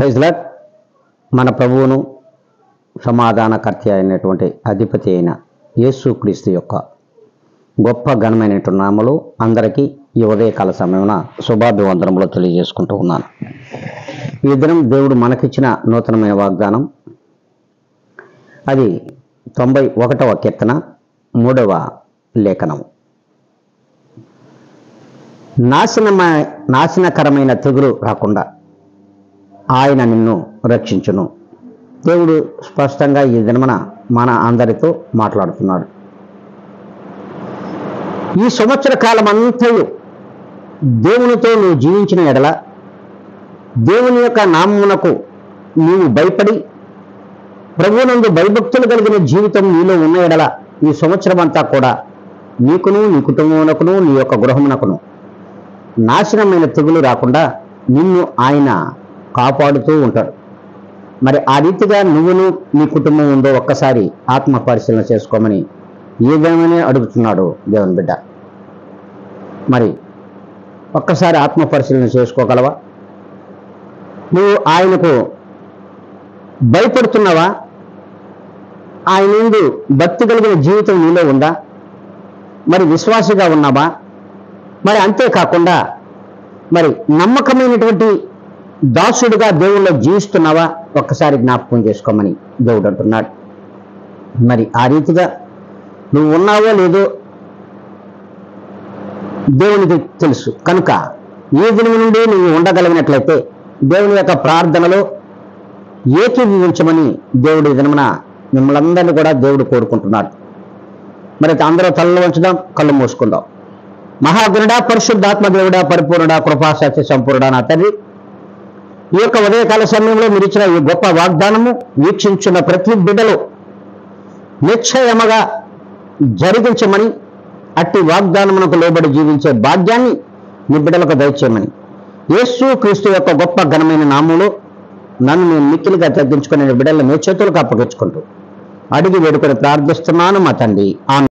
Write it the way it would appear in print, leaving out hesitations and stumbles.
Praise lord. మన ప్రభువును సమాధానకర్త అయినటువంటి అధిపతి అయిన యేసుక్రీస్తు యొక్క గొప్ప ఘనమైనటువంటి నామములో అందరికీ ఈ ఉదయకాల సమయమున శుభాభివందనములు తెలియజేసుకుంటూ ఉన్నాను. ఈ దినం దేవుడు మనకిచ్చిన నూతనమైన వాగ్దానం, అది 91వ కీర్తన 3వ లేఖనం. నాశనకరమైన తెగులు రాకుండా ఆయన నిన్ను రక్షించును. దేవుడు స్పష్టంగా ఈ దినమున మన అందరితో మాట్లాడుతున్నాడు. ఈ సంవత్సర కాలం అంతయు దేవునితో నువ్వు జీవించిన ఎడల, దేవుని యొక్క నామమునకు నీవు భయపడి ప్రభువునందు భయభక్తులు కలిగిన జీవితం నీలో ఉన్న ఎడల, ఈ సంవత్సరం అంతా కూడా నీకును, నీ కుటుంబమునకును, నీ యొక్క గృహమునకును నాశనమైన తెగులు రాకుండా నిన్ను ఆయన కాపాడుతూ ఉంటాడు. మరి ఆ రీతిగా నువ్వును నీ కుటుంబం ఉందో ఒక్కసారి ఆత్మ పరిశీలన చేసుకోమని ఏదేమని అడుగుతున్నాడు దేవుని బిడ్డ. మరి ఒక్కసారి ఆత్మ పరిశీలన చేసుకోగలవా? నువ్వు ఆయనకు భయపడుతున్నావా? ఆయన ముందు భక్తి కలిగిన జీవితం నీలో ఉందా? మరి విశ్వాసిగా ఉన్నావా? మరి అంతేకాకుండా మరి నమ్మకమైనటువంటి దాసుడిగా దేవుళ్ళో జీవిస్తున్నావా? ఒక్కసారి జ్ఞాపకం చేసుకోమని దేవుడు అంటున్నాడు. మరి ఆ రీతిగా నువ్వు ఉన్నావో లేదో దేవునికి తెలుసు. కనుక ఈ దినం నుండి నువ్వు ఉండగలిగినట్లయితే దేవుని యొక్క ప్రార్థనలో ఏకీభవించమని దేవుడు ఈ దినమున మిమ్మల్ని అందరినీ కూడా దేవుడు కోరుకుంటున్నాడు. మరి అందరూ తలలో ఉంచుదాం, కళ్ళు మూసుకుందాం. మహాగుణుడా, పరిశుద్ధాత్మ దేవుడా, పరిపూర్ణుడా, కృపాసత్య సంపూర్ణుడా, నా తండ్రి, ఈ యొక్క ఉదయకాల సమయంలో మీరు ఇచ్చిన ఈ గొప్ప వాగ్దానము వీక్షించిన ప్రతి బిడ్డలో నిశ్చయముగా జరిగించమని, అట్టి వాగ్దానమునకు లోబడి జీవించే భాగ్యాన్ని మీ బిడ్డలకు దయచేయమని యేసుక్రీస్తు యొక్క గొప్ప ఘనమైన నామములో నన్ను నేను మిక్కిలిగా తగ్గించుకునే బిడ్డలను మీ చేతులకు అప్పగించుకుంటూ అడిగి వేడుకొని ప్రార్థిస్తున్నాను మా తండ్రి. ఆమేన్.